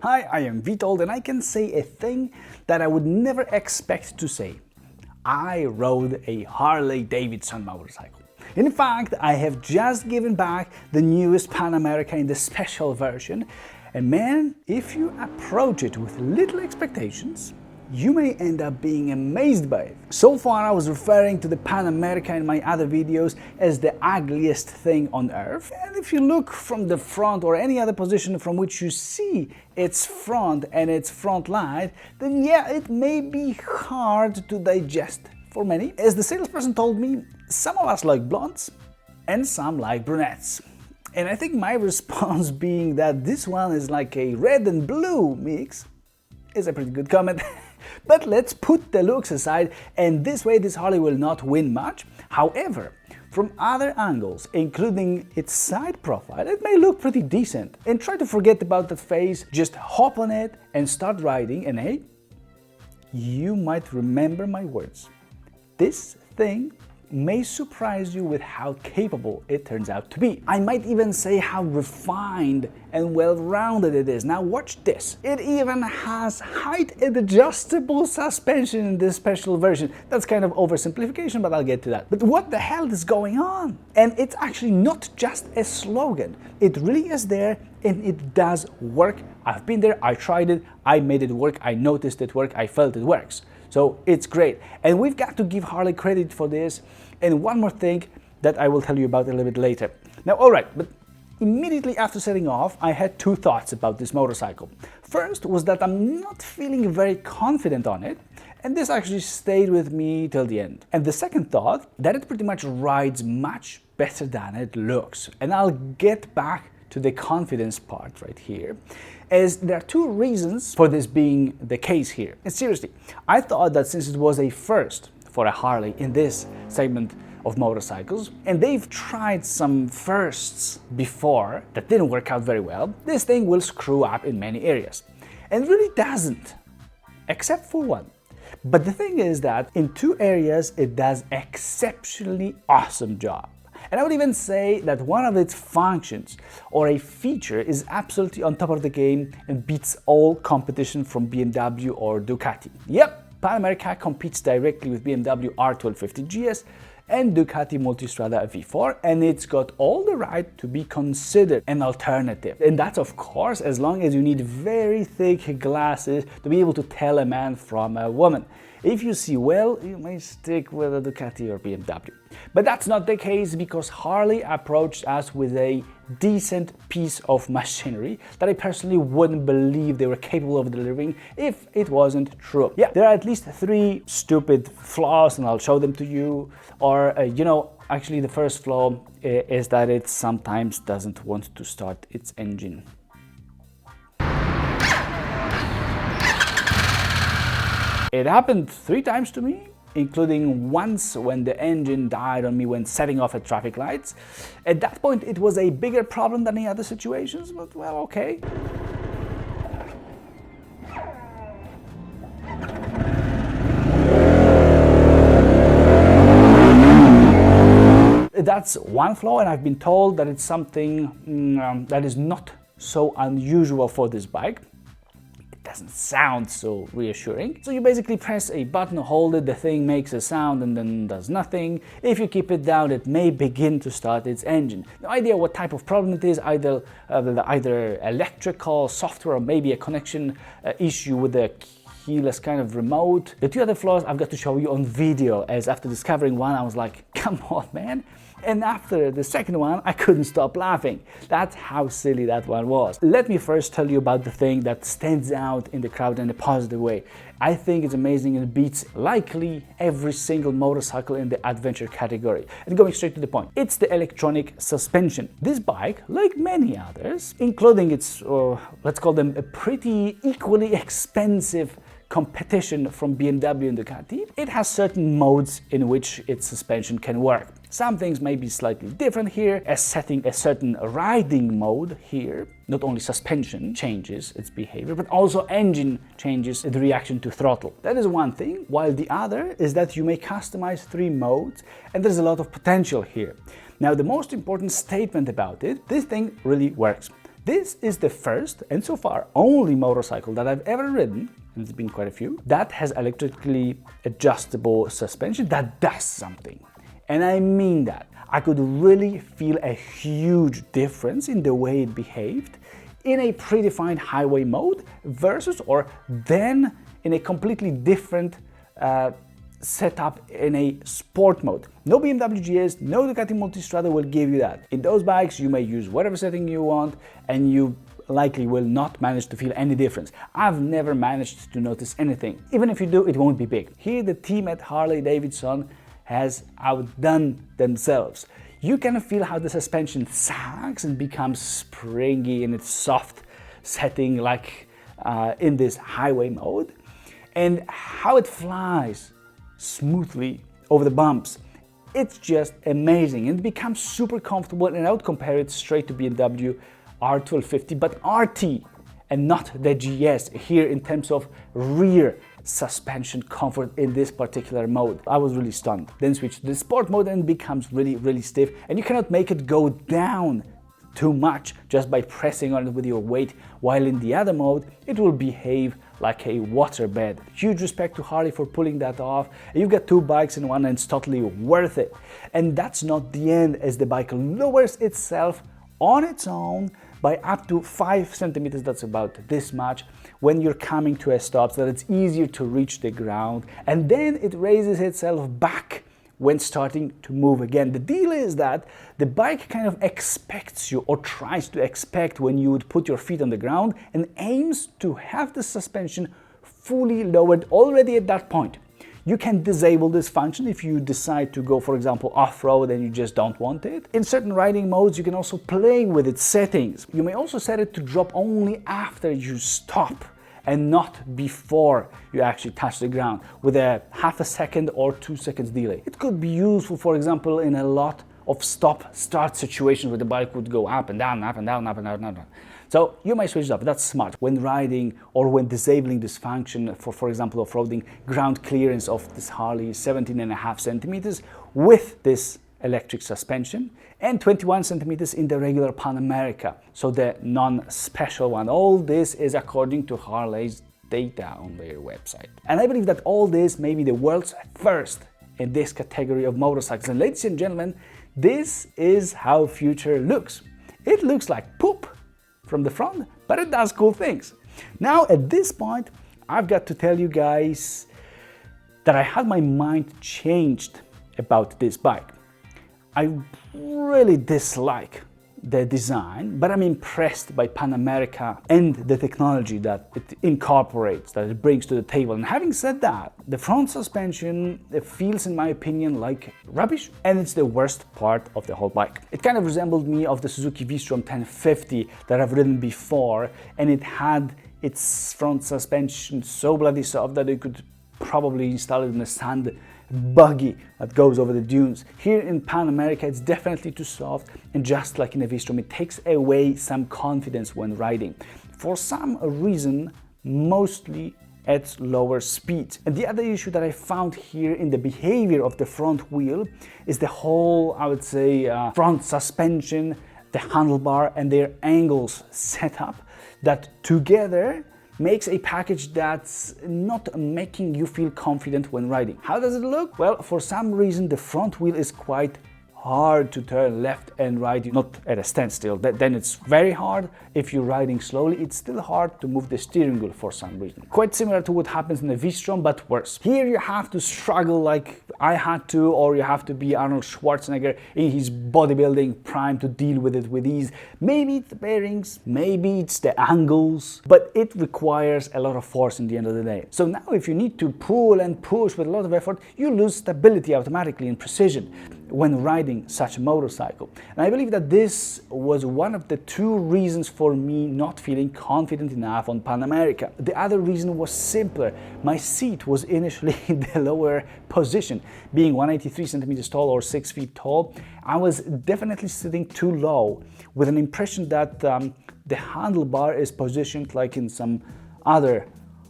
Hi, I am Vitold and I can say a thing that I would never expect to say. I rode a Harley-Davidson motorcycle. In fact, I have just given back the newest Pan America in the special version, and man, if you approach it with little expectations, you may end up being amazed by it. So far I was referring to the Pan America in my other videos as the ugliest thing on earth, and if you look from the front or any other position from which you see its front and its front light, then yeah, it may be hard to digest for many. As the salesperson told me, some of us like blondes and some like brunettes. And I think my response being that this one is like a red and blue mix is a pretty good comment. But let's put the looks aside, and this way this Harley will not win much. However, from other angles, including its side profile, it may look pretty decent. And try to forget about that face, just hop on it and start riding, and hey, you might remember my words. This thing may surprise you with how capable it turns out to be. I might even say how refined and well-rounded it is. Now watch this. It even has height and adjustable suspension in this special version. That's kind of oversimplification, but I'll get to that. But what the hell is going on? And it's actually not just a slogan. It really is there and it does work. I've been there, I tried it, I made it work, I noticed it work, I felt it works. So it's great, and we've got to give Harley credit for this. And one more thing that I will tell you about a little bit later. Now, alright, but immediately after setting off, I had two thoughts about this motorcycle. First was that I'm not feeling very confident on it, and this actually stayed with me till the end. And the second thought, that it pretty much rides much better than it looks. And I'll get back to the confidence part right here, as there are two reasons for this being the case here. And seriously, I thought that since it was a first for a Harley in this segment of motorcycles, and they've tried some firsts before that didn't work out very well, this thing will screw up in many areas. And really doesn't, except for one. But the thing is that in two areas it does exceptionally awesome job. And I would even say that one of its functions or a feature is absolutely on top of the game and beats all competition from BMW or Ducati. Yep, Pan America competes directly with BMW R1250 GS and Ducati Multistrada V4, and it's got all the right to be considered an alternative. And that's of course as long as you need very thick glasses to be able to tell a man from a woman. If you see well, you may stick with a Ducati or BMW. But that's not the case, because Harley approached us with a decent piece of machinery that I personally wouldn't believe they were capable of delivering if it wasn't true. Yeah, there are at least three stupid flaws, and I'll show them to you. Or, actually the first flaw is that it sometimes doesn't want to start its engine. It happened 3 times to me, including once when the engine died on me when setting off at traffic lights. At that point it was a bigger problem than the other situations, but well, okay. That's one flaw, and I've been told that it's something that is not so unusual for this bike. Doesn't sound so reassuring. So you basically press a button, hold it, the thing makes a sound and then does nothing. If you keep it down, it may begin to start its engine. No idea what type of problem it is, either electrical, software, or maybe a connection issue with the keyless kind of remote. The two other flaws I've got to show you on video, as after discovering one I was like, come on man. And after the second one, I couldn't stop laughing. That's how silly that one was. Let me first tell you about the thing that stands out in the crowd in a positive way. I think it's amazing and beats likely every single motorcycle in the adventure category. And going straight to the point, it's the electronic suspension. This bike, like many others, including its, let's call them a pretty equally expensive competition from BMW and Ducati, it has certain modes in which its suspension can work. Some things may be slightly different here, as setting a certain riding mode here. Not only suspension changes its behavior, but also engine changes the reaction to throttle. That is one thing, while the other is that you may customize 3 modes, and there's a lot of potential here. Now, the most important statement about it, this thing really works. This is the first and so far only motorcycle that I've ever ridden, and it's been quite a few, that has electrically adjustable suspension that does something. And I mean that. I could really feel a huge difference in the way it behaved in a predefined highway mode versus or then in a completely different setup in a sport mode. No BMW GS, no Ducati Multistrada will give you that. In those bikes you may use whatever setting you want and you likely will not manage to feel any difference. I've never managed to notice anything. Even if you do, it won't be big. Here the team at Harley-Davidson has outdone themselves. You can feel how the suspension sags and becomes springy in its soft setting like in this highway mode, and how it flies smoothly over the bumps. It's just amazing and it becomes super comfortable, and I would compare it straight to BMW R1250 but RT and not the GS here in terms of rear suspension comfort in this particular mode. I was really stunned. Then switch to the sport mode and it becomes really stiff, and you cannot make it go down too much just by pressing on it with your weight, while in the other mode it will behave like a waterbed. Huge respect to Harley for pulling that off. You've got two bikes in one and it's totally worth it. And that's not the end, as the bike lowers itself on its own by up to 5 centimeters, that's about this much, when you're coming to a stop so that it's easier to reach the ground, and then it raises itself back when starting to move again. The deal is that the bike kind of expects you, or tries to expect, when you would put your feet on the ground, and aims to have the suspension fully lowered already at that point. You can disable this function if you decide to go, for example, off-road and you just don't want it. In certain riding modes, you can also play with its settings. You may also set it to drop only after you stop and not before you actually touch the ground, with a half a second or 2 seconds delay. It could be useful, for example, in a lot of stop-start situations where the bike would go up and down, up and down, up and down, up and down. So you might switch it up. That's smart when riding or when disabling this function for example, off-roading. Ground clearance of this Harley 17.5 centimeters with this electric suspension, and 21 centimeters in the regular Pan America, so the non-special one. All this is according to Harley's data on their website. And I believe that all this may be the world's first in this category of motorcycles. And ladies and gentlemen, this is how future looks. It looks like poop from the front, but it does cool things. Now at this point, I've got to tell you guys that I had my mind changed about this bike. I really dislike the design, but I'm impressed by Pan America and the technology that it incorporates, that it brings to the table. And having said that, the front suspension feels, in my opinion, like rubbish, and it's the worst part of the whole bike. It kind of resembled me of the Suzuki V-Strom 1050 that I've ridden before, and it had its front suspension so bloody soft that you could probably install it in a sand buggy that goes over the dunes. Here in Pan America, it's definitely too soft, and just like in a V-Strom, it takes away some confidence when riding. For some reason, mostly at lower speeds. And the other issue that I found here in the behavior of the front wheel is the whole, I would say, front suspension, the handlebar and their angles set up, that together makes a package that's not making you feel confident when riding. How does it look? Well, for some reason the front wheel is quite hard to turn left and right, not at a standstill. Then it's very hard. If you're riding slowly, it's still hard to move the steering wheel for some reason. Quite similar to what happens in the V-Strom, but worse. Here you have to struggle like I had to, or you have to be Arnold Schwarzenegger in his bodybuilding prime to deal with it with ease. Maybe it's the bearings, maybe it's the angles, but it requires a lot of force in the end of the day. So now if you need to pull and push with a lot of effort, you lose stability automatically and precision when riding such a motorcycle. And I believe that this was one of the two reasons for me not feeling confident enough on Pan America. The other reason was simpler. My seat was initially in the lower position. Being 183 centimeters tall or 6 feet tall, I was definitely sitting too low, with an impression that the handlebar is positioned like in some other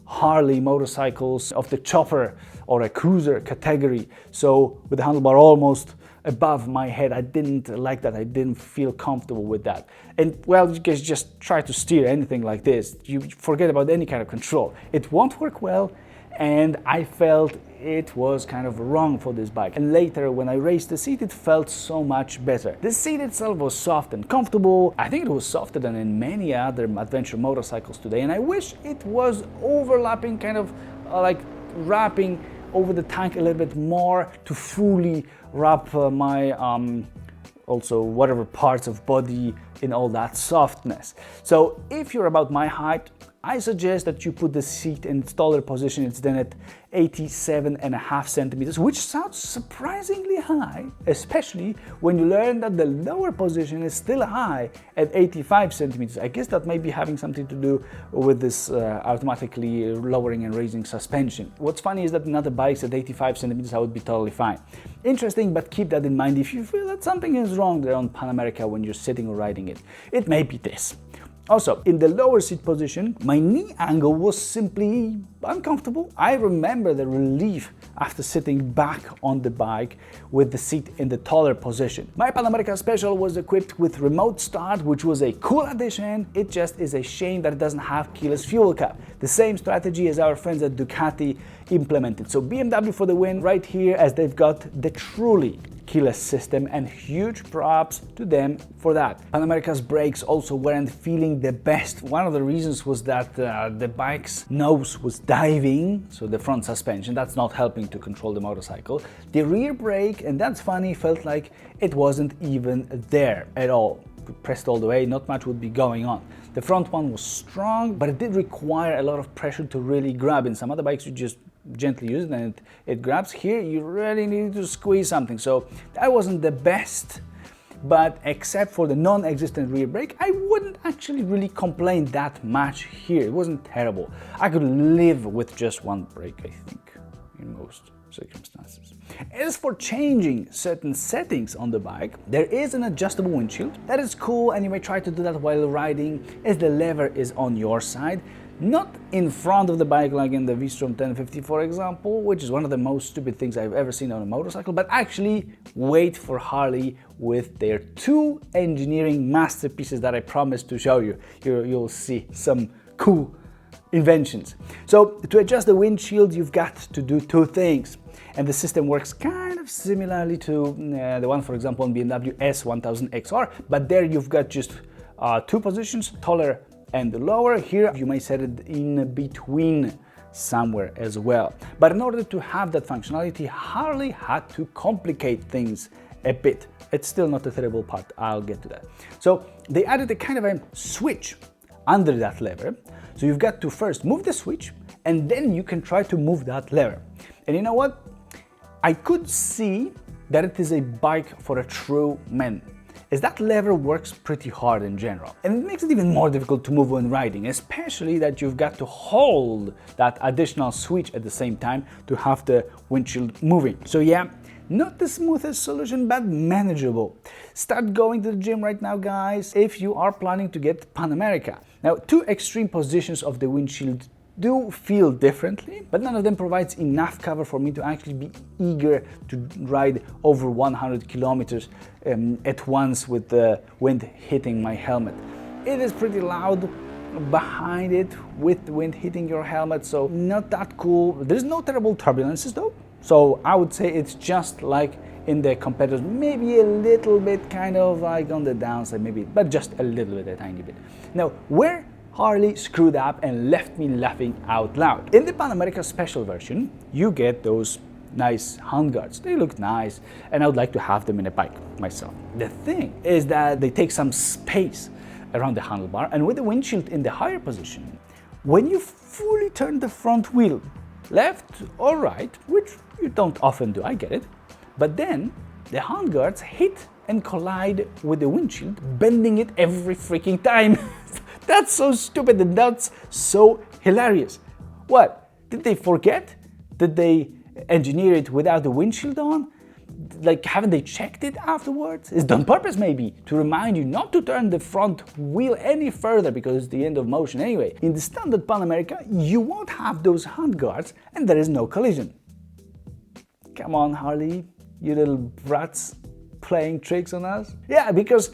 Harley motorcycles of the chopper or a cruiser category. So with the handlebar almost above my head, I didn't like that. I didn't feel comfortable with that. And well, you guys just try to steer anything like this, you forget about any kind of control. It won't work well, and I felt it was kind of wrong for this bike. And later, when I raised the seat, it felt so much better. The seat itself was soft and comfortable. I think it was softer than in many other adventure motorcycles today, and I wish it was overlapping, kind of like wrapping over the tank a little bit more to fully wrap my also whatever parts of body in all that softness. So if you're about my height, I suggest that you put the seat in its taller position. It's then at 87.5 centimeters, which sounds surprisingly high, especially when you learn that the lower position is still high at 85 centimeters. I guess that may be having something to do with this automatically lowering and raising suspension. What's funny is that in other bikes at 85 centimeters, I would be totally fine. Interesting, but keep that in mind if you feel that something is wrong there on Pan America when you're sitting or riding it. It may be this. Also, in the lower seat position, my knee angle was simply uncomfortable. I remember the relief after sitting back on the bike with the seat in the taller position. My Pan America Special was equipped with remote start, which was a cool addition. It just is a shame that it doesn't have keyless fuel cap. The same strategy as our friends at Ducati implemented. So BMW for the win right here, as they've got the truly keyless system, and huge props to them for that. Pan America's brakes also weren't feeling the best. One of the reasons was that the bike's nose was diving, so the front suspension, that's not helping to control the motorcycle. The rear brake, and that's funny, felt like it wasn't even there at all. Pressed all the way, not much would be going on. The front one was strong, but it did require a lot of pressure to really grab. In some other bikes you just gently use it and it grabs. Here you really need to squeeze something, so that wasn't the best. But except for the non-existent rear brake, I wouldn't actually really complain that much here. It wasn't terrible. I could live with just one brake, I think, in most circumstances. As for changing certain settings on the bike, there is an adjustable windshield. That is cool, and you may try to do that while riding, as the lever is on your side. Not in front of the bike like in the V-Strom 1050, for example, which is one of the most stupid things I've ever seen on a motorcycle, but actually wait for Harley with their two engineering masterpieces that I promised to show you. You'll see some cool inventions. So to adjust the windshield, you've got to do two things, and the system works kind of similarly to the one, for example, on BMW S1000 XR, but there you've got just two positions, taller and lower. Here you may set it in between somewhere as well. But in order to have that functionality, Harley had to complicate things a bit. It's still not a terrible part, I'll get to that. So they added a kind of a switch under that lever. So you've got to first move the switch, and then you can try to move that lever. And you know what? I could see that it is a bike for a true man, as that lever works pretty hard in general. And it makes it even more difficult to move when riding, especially that you've got to hold that additional switch at the same time to have the windshield moving. So yeah, not the smoothest solution, but manageable. Start going to the gym right now, guys, if you are planning to get Pan America. Now, two extreme positions of the windshield do feel differently, but none of them provides enough cover for me to actually be eager to ride over 100 kilometers at once with the wind hitting my helmet. It is pretty loud behind it with the wind hitting your helmet, so not that cool. There's no terrible turbulences though, so I would say it's just like in the competitors, maybe a little bit kind of like on the downside, maybe, but just a little bit, a tiny bit. Now, where Harley screwed up and left me laughing out loud. In the Pan America Special version, you get those nice handguards. They look nice, and I would like to have them in a bike myself. The thing is that they take some space around the handlebar, and with the windshield in the higher position, when you fully turn the front wheel left or right, which you don't often do, I get it, but then the handguards hit and collide with the windshield, bending it every freaking time. That's so stupid and that's so hilarious. What? Did they forget? Did they engineer it without the windshield on? Like, haven't they checked it afterwards? It's done purpose maybe, to remind you not to turn the front wheel any further because it's the end of motion anyway. In the standard Pan America, you won't have those handguards and there is no collision. Come on, Harley, you little brats playing tricks on us. Yeah, because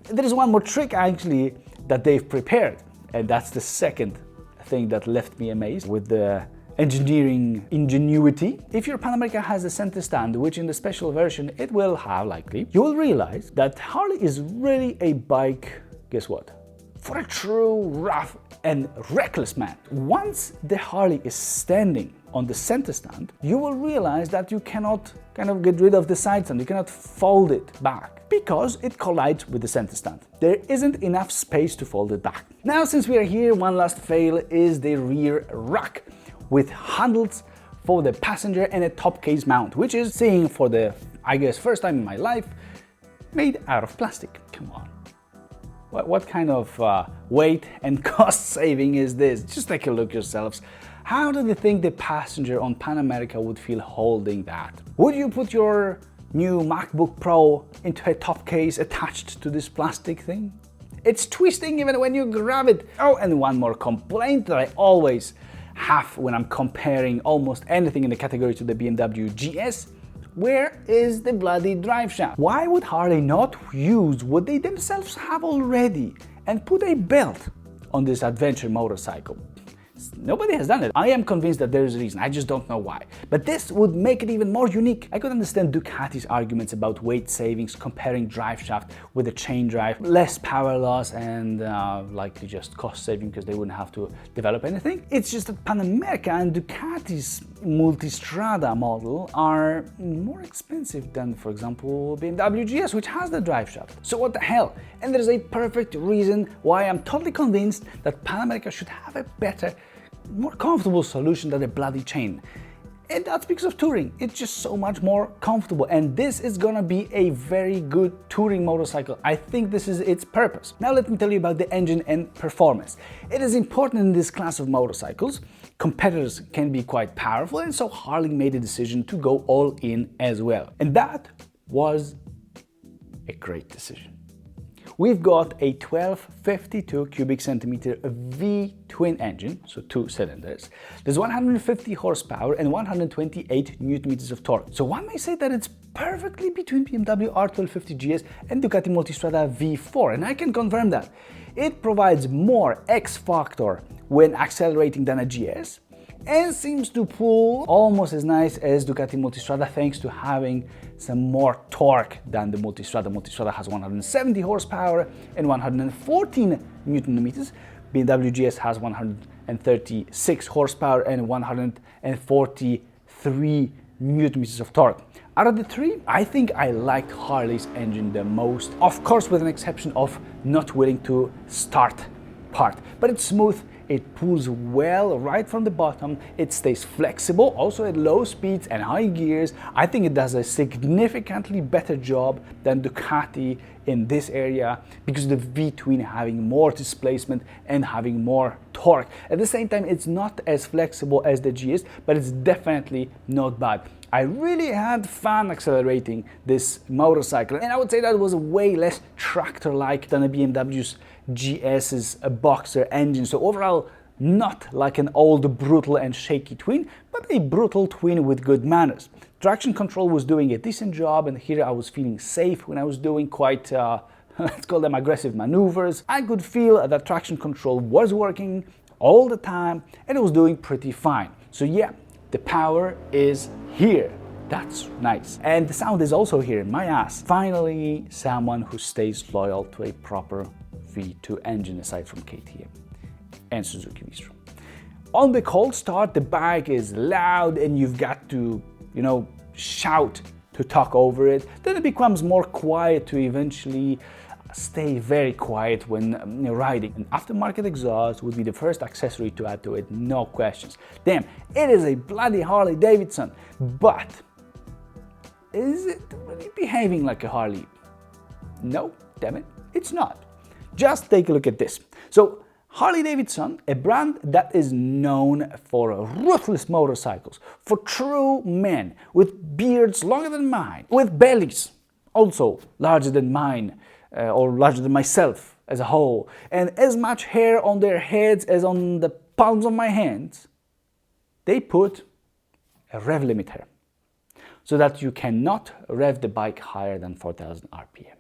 there is one more trick actually that they've prepared, and that's the second thing that left me amazed with the engineering ingenuity. If your Pan America has a center stand, which in the special version it will have likely, you will realize that Harley is really a bike, guess what? For a true rough and reckless man. Once the Harley is standing on the center stand, you will realize that you cannot kind of get rid of the side stand, you cannot fold it back because it collides with the center stand. There isn't enough space to fold it back. Now, since we are here, one last fail is the rear rack with handles for the passenger and a top case mount, which is seeing for the, I guess, first time in my life, made out of plastic. Come on. What kind of weight and cost saving is this? Just take a look yourselves. How do you think the passenger on Pan America would feel holding that? Would you put your new MacBook Pro into a top case attached to this plastic thing? It's twisting even when you grab it. Oh, and one more complaint that I always have when I'm comparing almost anything in the category to the BMW GS. Where is the bloody drive shaft? Why would Harley not use what they themselves have already and put a belt on this adventure motorcycle? Nobody has done it. I am convinced that there is a reason, I just don't know why. But this would make it even more unique. I could understand Ducati's arguments about weight savings, comparing drive shaft with a chain drive, less power loss and likely just cost saving because they wouldn't have to develop anything. It's just that Pan America and Ducati's Multistrada model are more expensive than, for example, BMW GS, which has the drive shaft. So what the hell? And there's a perfect reason why I'm totally convinced that Pan America should have a better, more comfortable solution than a bloody chain. And that's because of touring. It's just so much more comfortable. And this is gonna be a very good touring motorcycle. I think this is its purpose. Now let me tell you about the engine and performance. It is important in this class of motorcycles. Competitors can be quite powerful, and so Harley made a decision to go all in as well. And that was a great decision. We've got a 1252 cubic centimeter V twin engine, so 2 cylinders. There's 150 horsepower and 128 newton meters of torque. So one may say that it's perfectly between BMW R1250 GS and Ducati Multistrada V4, and I can confirm that. It provides more X factor when accelerating than a GS, and seems to pull almost as nice as Ducati Multistrada thanks to having some more torque than the Multistrada. Multistrada has 170 horsepower and 114 newton meters. BMW GS has 136 horsepower and 143 newton meters of torque. Out of the three, I think I liked Harley's engine the most, of course with an exception of not willing to start part, but it's smooth. It pulls well right from the bottom. It stays flexible also at low speeds and high gears. I think it does a significantly better job than Ducati in this area because the V-twin having more displacement and having more torque. At the same time, it's not as flexible as the GS, but it's definitely not bad. I really had fun accelerating this motorcycle, and I would say that it was way less tractor-like than a BMW's GS's Boxer engine. So overall, not like an old brutal and shaky twin, but a brutal twin with good manners. Traction control was doing a decent job, and here I was feeling safe when I was doing quite, let's call them aggressive maneuvers. I could feel that traction control was working all the time, and it was doing pretty fine. So yeah, the power is here. That's nice. And the sound is also here in my ass. Finally, someone who stays loyal to a proper V2 engine aside from KTM and Suzuki V-Strom. On the cold start, the bike is loud and you've got to, shout to talk over it. Then it becomes more quiet to eventually stay very quiet when riding. And aftermarket exhaust would be the first accessory to add to it, no questions. Damn, it is a bloody Harley-Davidson, but is it really behaving like a Harley? No, damn it, it's not. Just take a look at this. So Harley-Davidson, a brand that is known for ruthless motorcycles, for true men with beards longer than mine, with bellies also larger than mine, or larger than myself as a whole, and as much hair on their heads as on the palms of my hands, they put a rev limiter so that you cannot rev the bike higher than 4,000 RPM.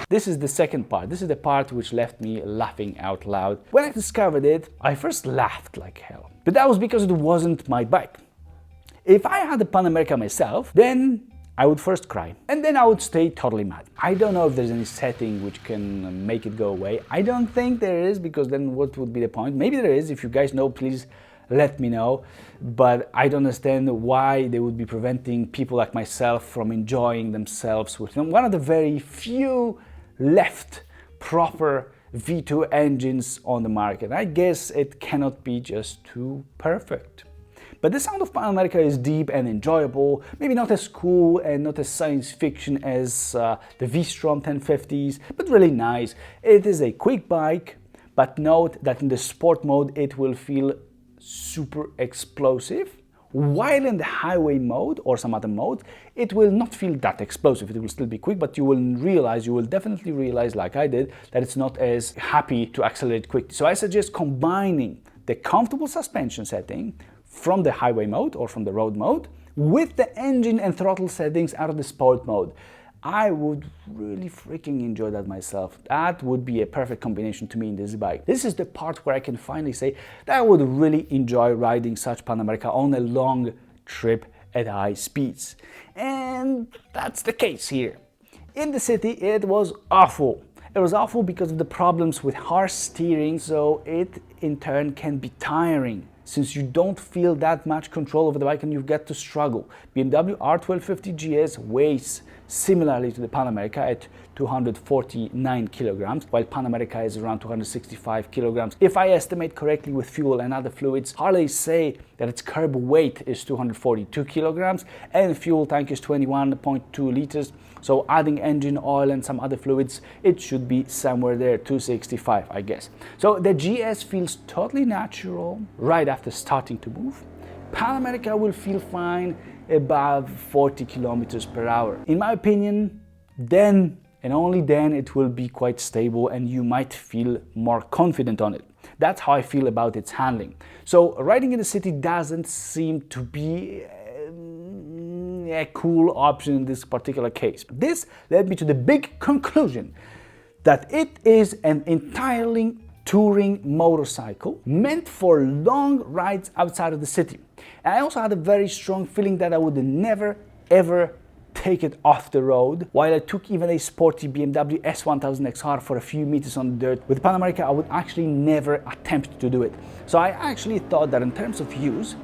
This is the second part. This is the part which left me laughing out loud. When I discovered it, I first laughed like hell. But that was because it wasn't my bike. If I had a Pan America myself, then I would first cry. And then I would stay totally mad. I don't know if there's any setting which can make it go away. I don't think there is, because then what would be the point? Maybe there is. If you guys know, please let me know. But I don't understand why they would be preventing people like myself from enjoying themselves with one of the very few left proper V2 engines on the market. I guess it cannot be just too perfect. But the sound of Pan America is deep and enjoyable, maybe not as cool and not as science fiction as the V-Strom 1050s, but really nice. It is a quick bike, but note that in the sport mode it will feel super explosive, while in the highway mode or some other mode, it will not feel that explosive. It will still be quick, but you will definitely realize, like I did, that it's not as happy to accelerate quickly. So I suggest combining the comfortable suspension setting from the highway mode or from the road mode with the engine and throttle settings out of the sport mode. I would really freaking enjoy that myself. That would be a perfect combination to me in this bike. This is the part where I can finally say that I would really enjoy riding such Pan America on a long trip at high speeds. And that's the case here. In the city, it was awful. It was awful because of the problems with harsh steering, so it in turn can be tiring, since you don't feel that much control over the bike and you get to struggle. BMW R1250 GS weighs similarly to the Pan America at 249 kilograms, while Pan America is around 265 kilograms. If I estimate correctly with fuel and other fluids, Harley say that its curb weight is 242 kilograms and fuel tank is 21.2 liters. So adding engine oil and some other fluids, it should be somewhere there, 265, I guess. So the GS feels totally natural right after starting to move. Pan America will feel fine above 40 kilometers per hour. In my opinion, then and only then it will be quite stable and you might feel more confident on it. That's how I feel about its handling. So riding in the city doesn't seem to be a cool option in this particular case. This led me to the big conclusion that it is an entirely touring motorcycle meant for long rides outside of the city. And I also had a very strong feeling that I would never ever take it off the road, while I took even a sporty BMW S1000XR for a few meters on the dirt. With Pan America, I would actually never attempt to do it. So I actually thought that in terms of use,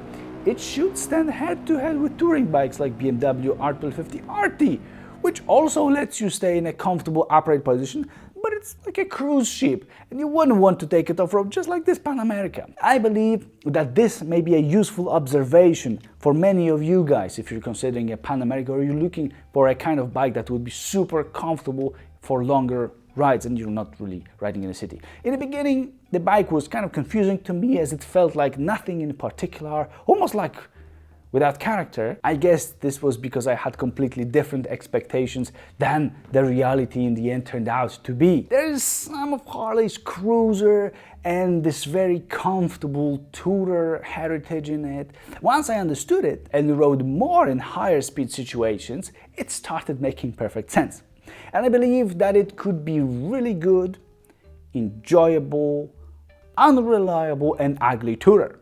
it should stand head to head with touring bikes like BMW R1250 RT, which also lets you stay in a comfortable upright position, but it's like a cruise ship and you wouldn't want to take it off-road just like this Pan America. I believe that this may be a useful observation for many of you guys if you're considering a Pan America or you're looking for a kind of bike that would be super comfortable for longer rides and you're not really riding in the city. In the beginning, the bike was kind of confusing to me as it felt like nothing in particular, almost like without character. I guess this was because I had completely different expectations than the reality in the end turned out to be. There is some of Harley's cruiser and this very comfortable tourer heritage in it. Once I understood it and rode more in higher speed situations, it started making perfect sense. And I believe that it could be really good, enjoyable, unreliable and ugly tourer.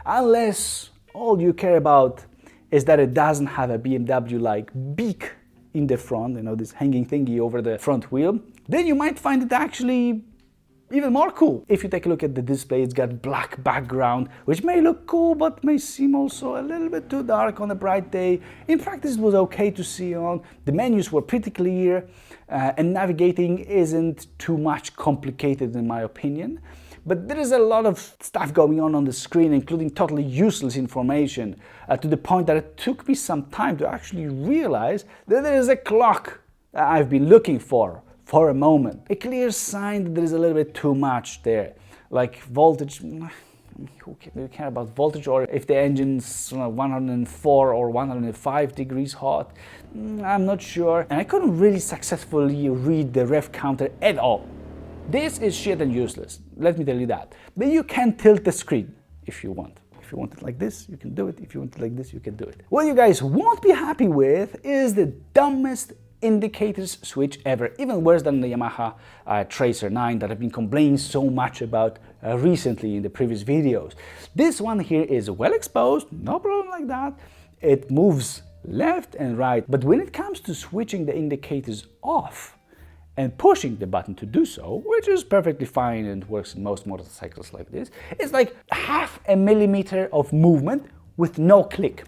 Unless all you care about is that it doesn't have a BMW-like beak in the front, you know, this hanging thingy over the front wheel, then you might find it actually even more cool. If you take a look at the display, it's got black background, which may look cool, but may seem also a little bit too dark on a bright day. In practice, it was okay to see on. The menus were pretty clear, and navigating isn't too much complicated in my opinion. but there is a lot of stuff going on the screen, including totally useless information, to the point that it took me some time to actually realize that there is a clock that I've been looking for a moment. A clear sign that there is a little bit too much there, like voltage. Who care about voltage, or if the engine's 104 or 105 degrees hot? I'm not sure. And I couldn't really successfully read the rev counter at all. This is shit and useless, let me tell you that. But you can tilt the screen if you want. If you want it like this, you can do it. If you want it like this, you can do it. What you guys won't be happy with is the dumbest indicators switch ever, even worse than the Yamaha Tracer 9 that I've been complaining so much about recently in the previous videos. This one here is well exposed, no problem like that. It moves left and right, but when it comes to switching the indicators off and pushing the button to do so, which is perfectly fine and works in most motorcycles like this, it's like half a millimeter of movement with no click.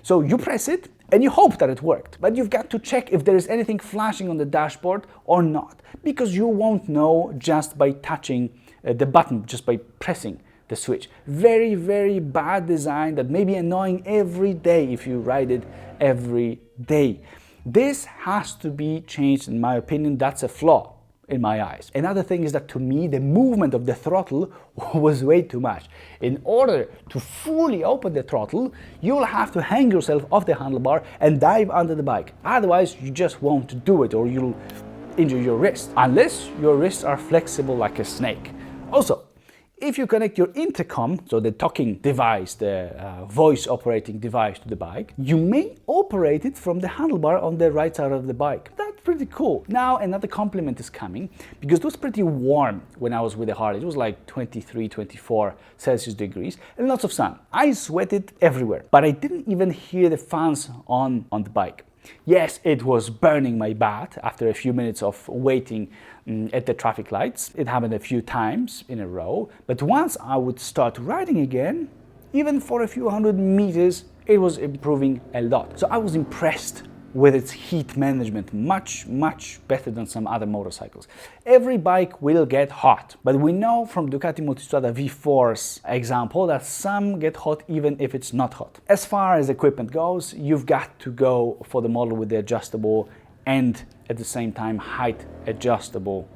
So you press it and you hope that it worked, but you've got to check if there is anything flashing on the dashboard or not, because you won't know just by touching the button, just by pressing the switch. Very, very bad design that may be annoying every day if you ride it every day. This has to be changed, in my opinion. That's a flaw in my eyes. Another thing is that to me the movement of the throttle was way too much. In order to fully open the throttle, you'll have to hang yourself off the handlebar and dive under the bike. Otherwise you just won't do it, or you'll injure your wrist, unless your wrists are flexible like a snake. Also, if you connect your intercom, so the talking device, the voice operating device to the bike, you may operate it from the handlebar on the right side of the bike. That's pretty cool. Now another compliment is coming, because it was pretty warm when I was with the Harley. It was like 23, 24 Celsius degrees and lots of sun. I sweated everywhere, but I didn't even hear the fans on the bike. Yes, it was burning my butt after a few minutes of waiting at the traffic lights. It happened a few times in a row, but once I would start riding again, even for a few hundred meters, it was improving a lot. So I was impressed with its heat management, much better than some other motorcycles. Every bike will get hot, but we know from Ducati Multistrada V4's example that some get hot even if it's not hot. As far as equipment goes, you've got to go for the model with the adjustable and at the same time height adjustable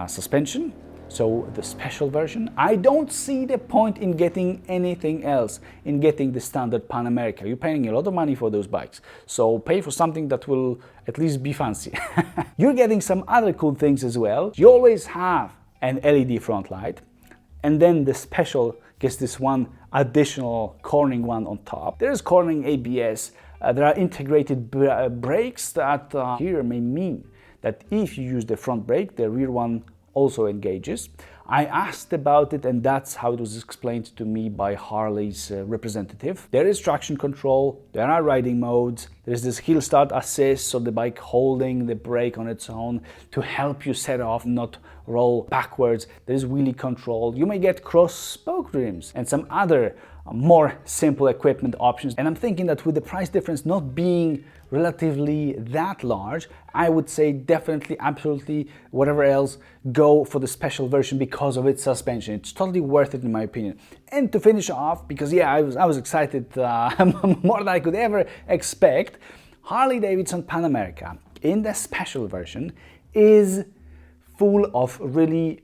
suspension. So the special version. I don't see the point in getting anything else, in getting the standard Pan America. You're paying a lot of money for those bikes, so pay for something that will at least be fancy. You're getting some other cool things as well. You always have an LED front light, and then the special gets this one additional cornering one on top. There is cornering ABS. There are integrated brakes that here may mean that if you use the front brake, the rear one also engages. I asked about it, and that's how it was explained to me by Harley's representative. There is traction control, there are riding modes, there's this hill start assist, so the bike holding the brake on its own to help you set off, not roll backwards. There's wheelie control. You may get cross spoke rims and some other more simple equipment options. And I'm thinking that with the price difference not being relatively that large, I would say definitely, absolutely, whatever else, go for the special version because of its suspension. It's totally worth it in my opinion. And to finish off, because yeah, I was excited more than I could ever expect, Harley-Davidson Pan America in the special version is full of really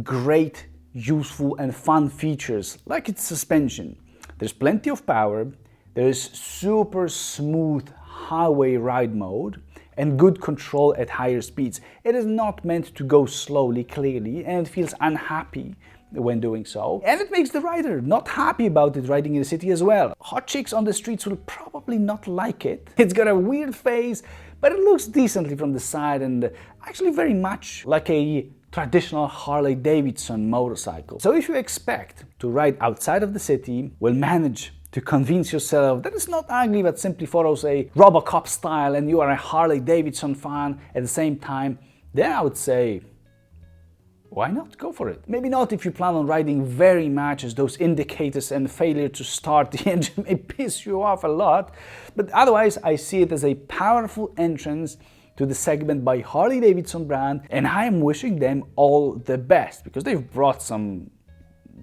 great, useful and fun features, like its suspension. There's plenty of power, there's super smooth highway ride mode and good control at higher speeds. It is not meant to go slowly, clearly, and it feels unhappy when doing so. And it makes the rider not happy about it riding in the city as well. Hot chicks on the streets will probably not like it. It's got a weird face, but it looks decently from the side and actually very much like a traditional Harley-Davidson motorcycle. So if you expect to ride outside of the city, will manage to convince yourself that it's not ugly but simply follows a Robocop style and you are a Harley-Davidson fan at the same time, then I would say, why not? Go for it. Maybe not if you plan on riding very much, as those indicators and failure to start the engine may piss you off a lot, but otherwise I see it as a powerful entrance to the segment by Harley-Davidson brand, and I am wishing them all the best because they've brought some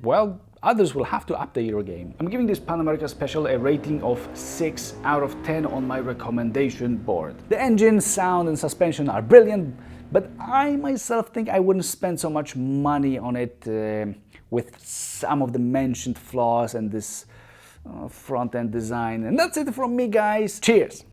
well, others will have to update your game. I'm giving this Pan America Special a rating of 6 out of 10 on my recommendation board. The engine, sound and suspension are brilliant, but I myself think I wouldn't spend so much money on it with some of the mentioned flaws and this front-end design. And that's it from me, guys. Cheers!